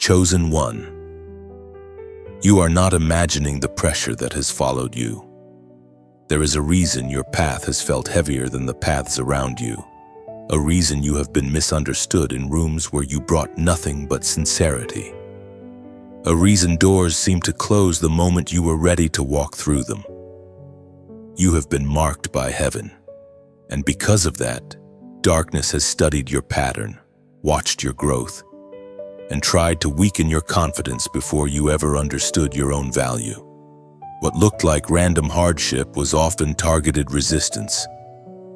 Chosen one. You are not imagining the pressure that has followed you. There is a reason your path has felt heavier than the paths around you. A reason you have been misunderstood in rooms where you brought nothing but sincerity. A reason doors seemed to close the moment you were ready to walk through them. You have been marked by heaven, and because of that, darkness has studied your pattern, watched your growth, and tried to weaken your confidence before you ever understood your own value. What looked like random hardship was often targeted resistance.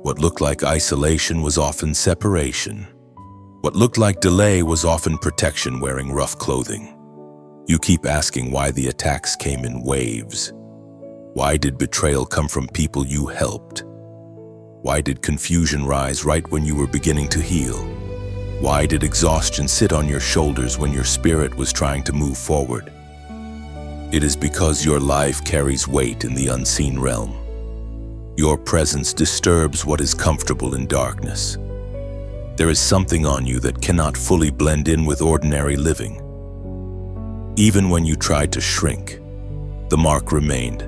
What looked like isolation was often separation. What looked like delay was often protection wearing rough clothing. You keep asking why the attacks came in waves. Why did betrayal come from people you helped? Why did confusion rise right when you were beginning to heal? Why did exhaustion sit on your shoulders when your spirit was trying to move forward? It is because your life carries weight in the unseen realm. Your presence disturbs what is comfortable in darkness. There is something on you that cannot fully blend in with ordinary living. Even when you tried to shrink, the mark remained.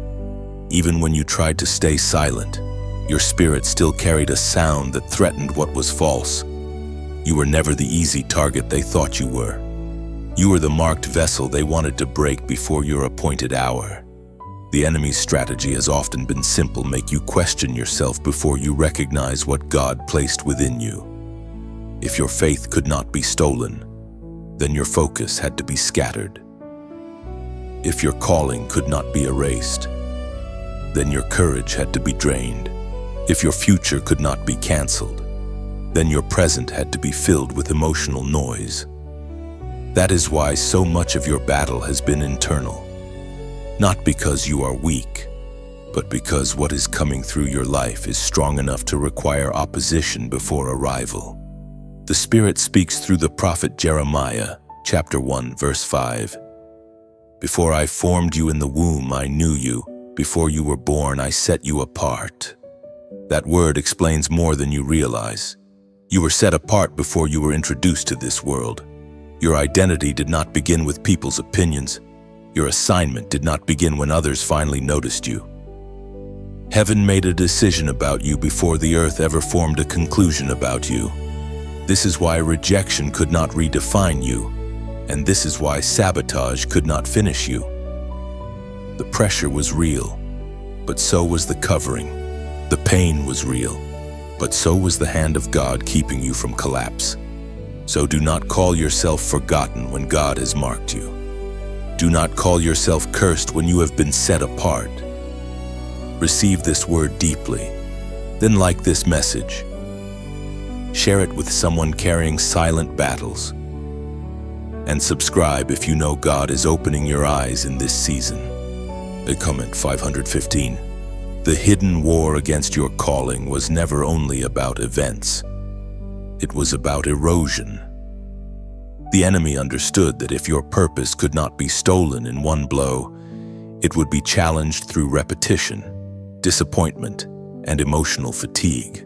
Even when you tried to stay silent, your spirit still carried a sound that threatened what was false. You were never the easy target they thought you were. You were the marked vessel they wanted to break before your appointed hour. The enemy's strategy has often been simple: make you question yourself before you recognize what God placed within you. If your faith could not be stolen, then your focus had to be scattered. If your calling could not be erased, then your courage had to be drained. If your future could not be canceled, then your present had to be filled with emotional noise. That is why so much of your battle has been internal. Not because you are weak, but because what is coming through your life is strong enough to require opposition before arrival. The Spirit speaks through the prophet Jeremiah, chapter 1, verse 5. Before I formed you in the womb, I knew you. Before you were born, I set you apart. That word explains more than you realize. You were set apart before you were introduced to this world. Your identity did not begin with people's opinions. Your assignment did not begin when others finally noticed you. Heaven made a decision about you before the earth ever formed a conclusion about you. This is why rejection could not redefine you, and this is why sabotage could not finish you. The pressure was real, but so was the covering. The pain was real, but so was the hand of God keeping you from collapse. So do not call yourself forgotten when God has marked you. Do not call yourself cursed when you have been set apart. Receive this word deeply, then like this message. Share it with someone carrying silent battles. And subscribe if you know God is opening your eyes in this season. Comment 515. The hidden war against your calling was never only about events. It was about erosion. The enemy understood that if your purpose could not be stolen in one blow, it would be challenged through repetition, disappointment, and emotional fatigue.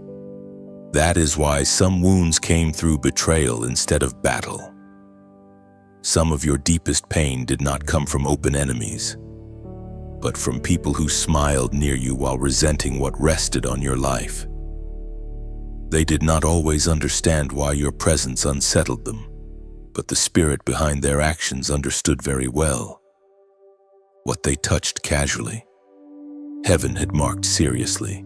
That is why some wounds came through betrayal instead of battle. Some of your deepest pain did not come from open enemies, but from people who smiled near you while resenting what rested on your life. They did not always understand why your presence unsettled them, but the spirit behind their actions understood very well. What they touched casually, heaven had marked seriously.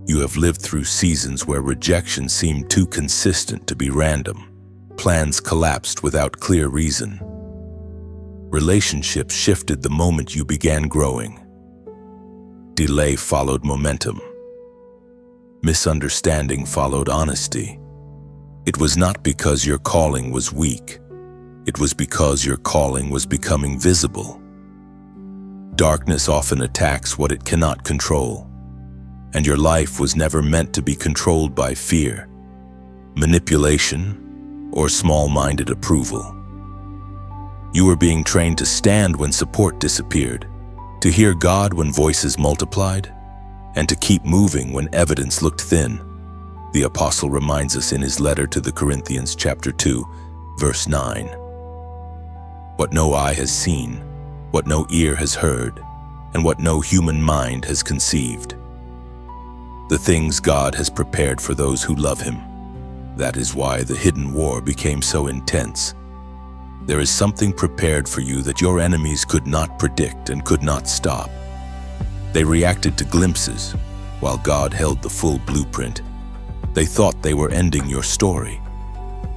You have lived through seasons where rejection seemed too consistent to be random. Plans collapsed without clear reason. Relationships shifted the moment you began growing. Delay followed momentum. Misunderstanding followed honesty. It was not because your calling was weak. It was because your calling was becoming visible. Darkness often attacks what it cannot control, and your life was never meant to be controlled by fear, manipulation, or small-minded approval. You were being trained to stand when support disappeared, to hear God when voices multiplied, and to keep moving when evidence looked thin. The apostle reminds us in his letter to the Corinthians chapter 2, verse 9. what no eye has seen, what no ear has heard, and what no human mind has conceived. The things God has prepared for those who love Him. That is why the hidden war became so intense. There is something prepared for you that your enemies could not predict and could not stop. They reacted to glimpses, while God held the full blueprint. They thought they were ending your story,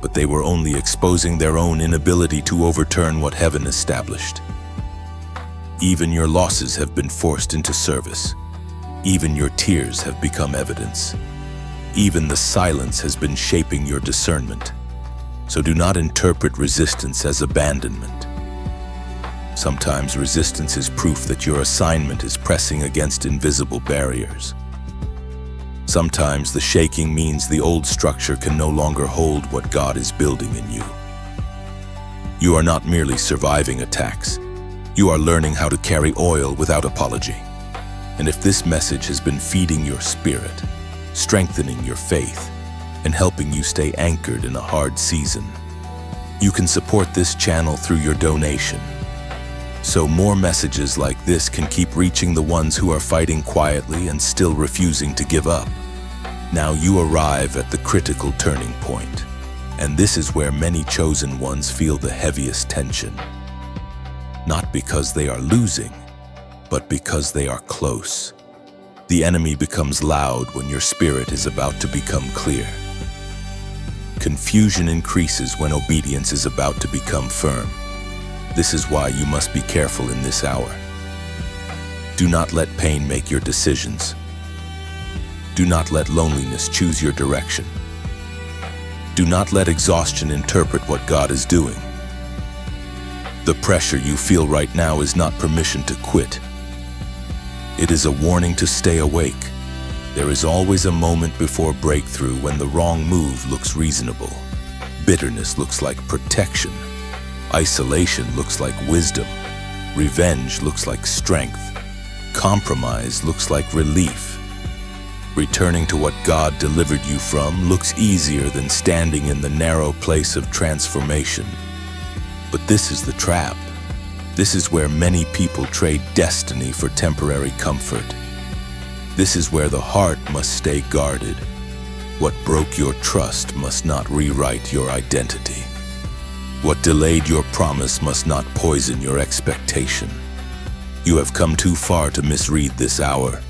but they were only exposing their own inability to overturn what heaven established. Even your losses have been forced into service. Even your tears have become evidence. Even the silence has been shaping your discernment. So do not interpret resistance as abandonment. Sometimes resistance is proof that your assignment is pressing against invisible barriers. Sometimes the shaking means the old structure can no longer hold what God is building in you. You are not merely surviving attacks. You are learning how to carry oil without apology. And if this message has been feeding your spirit, strengthening your faith, and helping you stay anchored in a hard season, you can support this channel through your donation. So more messages like this can keep reaching the ones who are fighting quietly and still refusing to give up. Now you arrive at the critical turning point, and this is where many chosen ones feel the heaviest tension. Not because they are losing, but because they are close. The enemy becomes loud when your spirit is about to become clear. Confusion increases when obedience is about to become firm. This is why you must be careful in this hour. Do not let pain make your decisions. Do not let loneliness choose your direction. Do not let exhaustion interpret what God is doing. The pressure you feel right now is not permission to quit. It is a warning to stay awake. There is always a moment before breakthrough when the wrong move looks reasonable. Bitterness looks like protection. Isolation looks like wisdom. Revenge looks like strength. Compromise looks like relief. Returning to what God delivered you from looks easier than standing in the narrow place of transformation. But this is the trap. This is where many people trade destiny for temporary comfort. This is where the heart must stay guarded. What broke your trust must not rewrite your identity. What delayed your promise must not poison your expectation. You have come too far to misread this hour,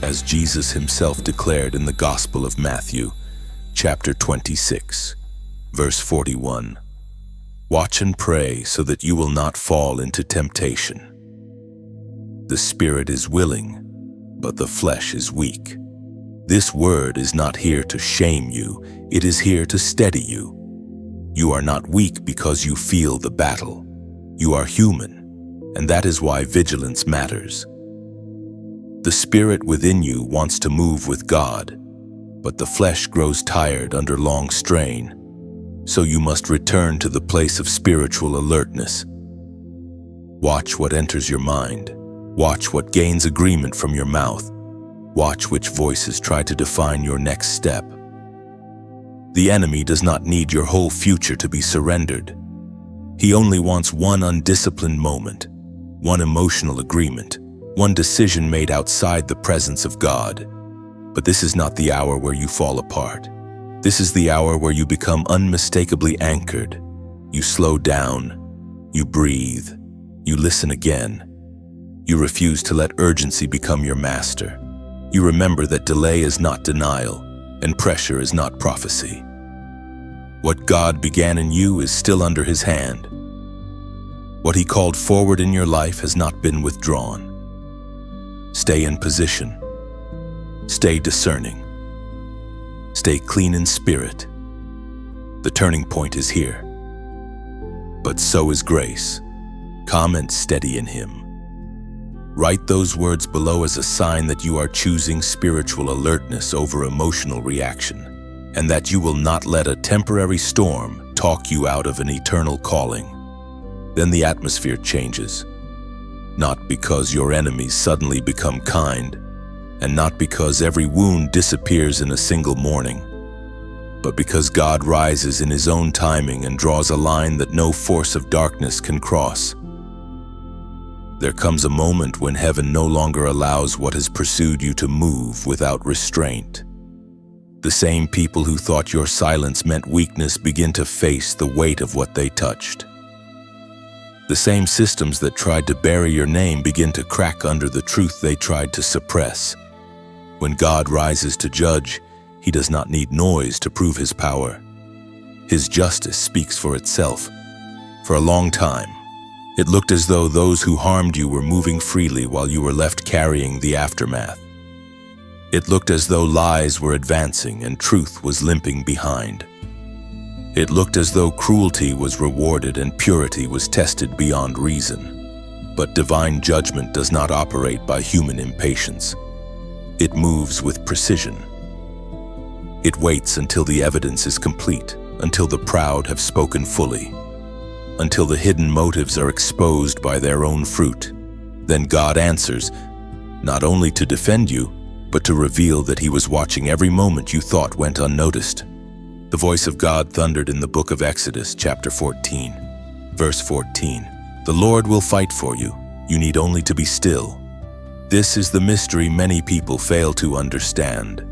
as Jesus himself declared in the Gospel of Matthew, chapter 26, verse 41. Watch and pray so that you will not fall into temptation. The spirit is willing, but the flesh is weak. This word is not here to shame you, it is here to steady you. You are not weak because you feel the battle. You are human, and that is why vigilance matters. The spirit within you wants to move with God, but the flesh grows tired under long strain. So you must return to the place of spiritual alertness. Watch what enters your mind. Watch what gains agreement from your mouth. Watch which voices try to define your next step. The enemy does not need your whole future to be surrendered. He only wants one undisciplined moment, one emotional agreement, one decision made outside the presence of God. But this is not the hour where you fall apart. This is the hour where you become unmistakably anchored. You slow down, you breathe, you listen again. You refuse to let urgency become your master. You remember that delay is not denial, and pressure is not prophecy. What God began in you is still under His hand. What He called forward in your life has not been withdrawn. Stay in position. Stay discerning. Stay clean in spirit. The turning point is here. But so is grace. Comment steady in Him. Write those words below as a sign that you are choosing spiritual alertness over emotional reaction, and that you will not let a temporary storm talk you out of an eternal calling. Then the atmosphere changes. Not because your enemies suddenly become kind, and not because every wound disappears in a single morning, but because God rises in His own timing and draws a line that no force of darkness can cross. There comes a moment when heaven no longer allows what has pursued you to move without restraint. The same people who thought your silence meant weakness begin to face the weight of what they touched. The same systems that tried to bury your name begin to crack under the truth they tried to suppress. When God rises to judge, He does not need noise to prove His power. His justice speaks for itself. For a long time, it looked as though those who harmed you were moving freely while you were left carrying the aftermath. It looked as though lies were advancing and truth was limping behind. It looked as though cruelty was rewarded and purity was tested beyond reason. But divine judgment does not operate by human impatience. It moves with precision. It waits until the evidence is complete, until the proud have spoken fully, until the hidden motives are exposed by their own fruit. Then God answers, not only to defend you, but to reveal that He was watching every moment you thought went unnoticed. The voice of God thundered in the book of Exodus, chapter 14, verse 14. The Lord will fight for you. You need only to be still. This is the mystery many people fail to understand.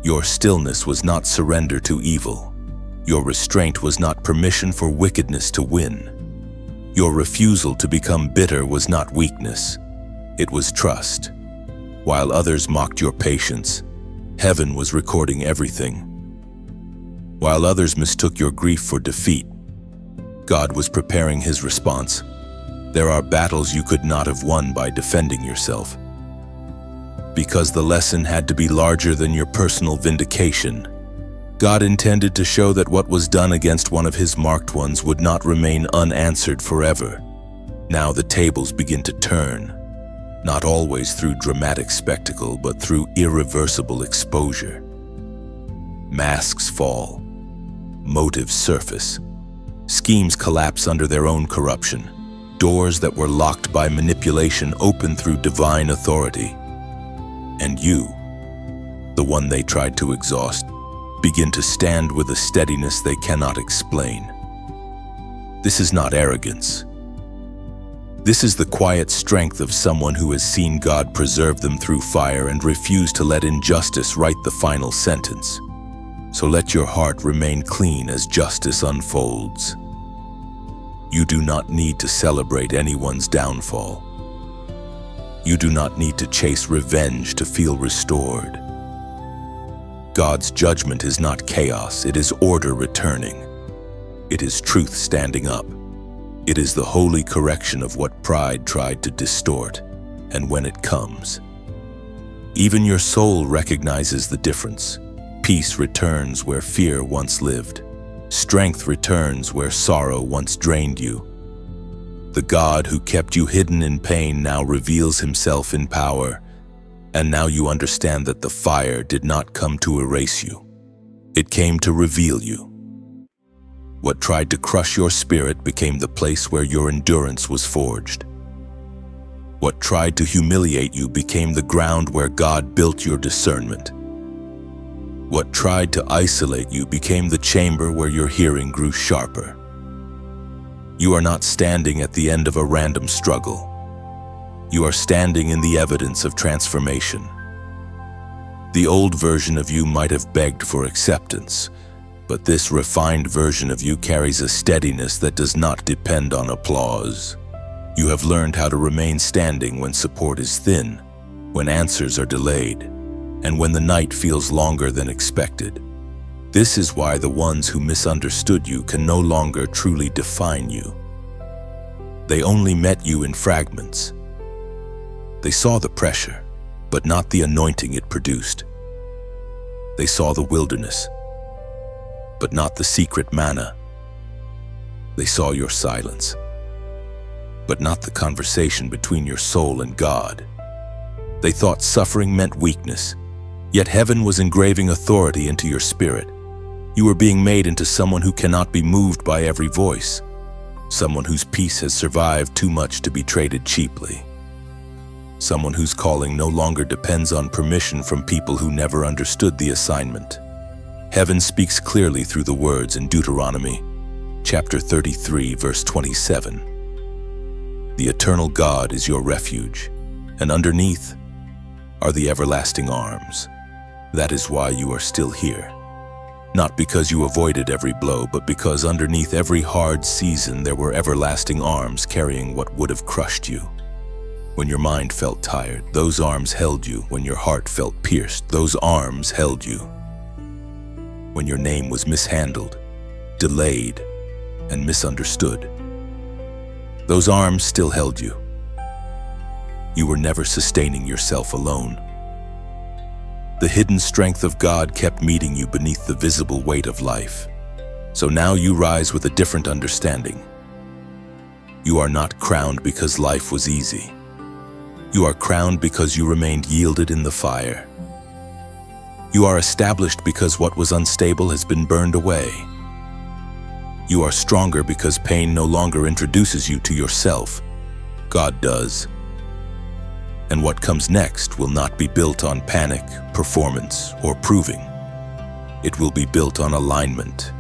Your stillness was not surrender to evil. Your restraint was not permission for wickedness to win. Your refusal to become bitter was not weakness. It was trust. While others mocked your patience, heaven was recording everything. While others mistook your grief for defeat, God was preparing His response. There are battles you could not have won by defending yourself. Because the lesson had to be larger than your personal vindication, God intended to show that what was done against one of His marked ones would not remain unanswered forever. Now the tables begin to turn. Not always through dramatic spectacle, but through irreversible exposure. Masks fall. Motives surface. Schemes collapse under their own corruption. Doors that were locked by manipulation open through divine authority. And you, the one they tried to exhaust, begin to stand with a steadiness they cannot explain. This is not arrogance. This is the quiet strength of someone who has seen God preserve them through fire and refused to let injustice write the final sentence. So let your heart remain clean as justice unfolds. You do not need to celebrate anyone's downfall. You do not need to chase revenge to feel restored. God's judgment is not chaos, it is order returning. It is truth standing up. It is the holy correction of what pride tried to distort, and when it comes, even your soul recognizes the difference. Peace returns where fear once lived. Strength returns where sorrow once drained you. The God who kept you hidden in pain now reveals Himself in power, and now you understand that the fire did not come to erase you. It came to reveal you. What tried to crush your spirit became the place where your endurance was forged. What tried to humiliate you became the ground where God built your discernment. What tried to isolate you became the chamber where your hearing grew sharper. You are not standing at the end of a random struggle. You are standing in the evidence of transformation. The old version of you might have begged for acceptance, but this refined version of you carries a steadiness that does not depend on applause. You have learned how to remain standing when support is thin, when answers are delayed, and when the night feels longer than expected. This is why the ones who misunderstood you can no longer truly define you. They only met you in fragments. They saw the pressure, but not the anointing it produced. They saw the wilderness, but not the secret manna. They saw your silence, but not the conversation between your soul and God. They thought suffering meant weakness, yet heaven was engraving authority into your spirit. You were being made into someone who cannot be moved by every voice, someone whose peace has survived too much to be traded cheaply, someone whose calling no longer depends on permission from people who never understood the assignment. Heaven speaks clearly through the words in Deuteronomy, chapter 33, verse 27. The eternal God is your refuge, and underneath are the everlasting arms. That is why you are still here. Not because you avoided every blow, but because underneath every hard season there were everlasting arms carrying what would have crushed you. When your mind felt tired, those arms held you. When your heart felt pierced, those arms held you. When your name was mishandled, delayed, and misunderstood, those arms still held you. You were never sustaining yourself alone. The hidden strength of God kept meeting you beneath the visible weight of life. So now you rise with a different understanding. You are not crowned because life was easy. You are crowned because you remained yielded in the fire. You are established because what was unstable has been burned away. You are stronger because pain no longer introduces you to yourself. God does. And what comes next will not be built on panic, performance, or proving. It will be built on alignment.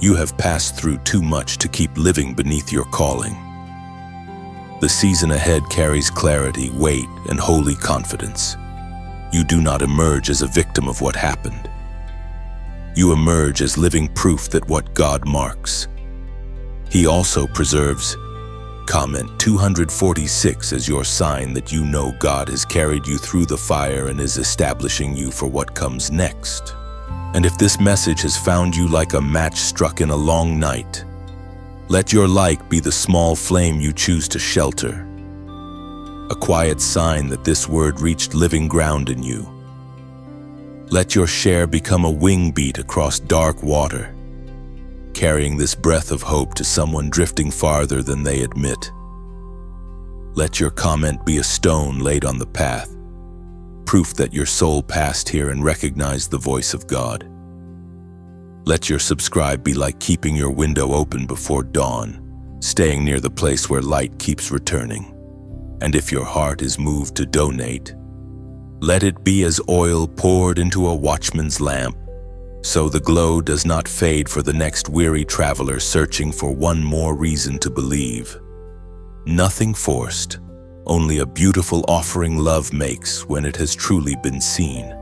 You have passed through too much to keep living beneath your calling. The season ahead carries clarity, weight, and holy confidence. You do not emerge as a victim of what happened. You emerge as living proof that what God marks, He also preserves. Comment 246 as your sign that you know God has carried you through the fire and is establishing you for what comes next. And if this message has found you like a match struck in a long night, let your light be the small flame you choose to shelter, a quiet sign that this word reached living ground in you. Let your share become a wing beat across dark water, carrying this breath of hope to someone drifting farther than they admit. Let your comment be a stone laid on the path, proof that your soul passed here and recognized the voice of God. Let your subscribe be like keeping your window open before dawn, staying near the place where light keeps returning. And if your heart is moved to donate, let it be as oil poured into a watchman's lamp, so the glow does not fade for the next weary traveler searching for one more reason to believe. Nothing forced, only a beautiful offering love makes when it has truly been seen.